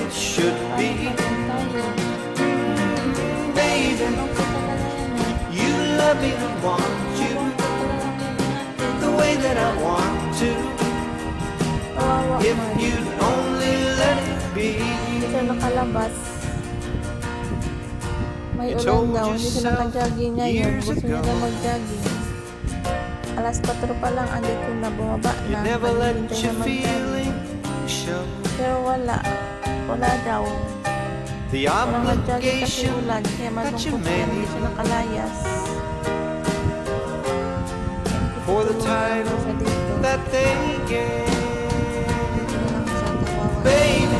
it should be. Baby, you love me and want you the way that I want to. If you'd only let it be. Dito nakalabas. May ulan daw, hindi siya naka-jogging ngayon. Gusto niya na mag-jogging. Alas 4 pa lang, andito na, bumaba na. Naghihintay na mag-jogging. Pero wala daw. Walang mag-jogging kasi ulan, kaya malungkot siya, hindi siya nakalayas. For the title that they gave, baby.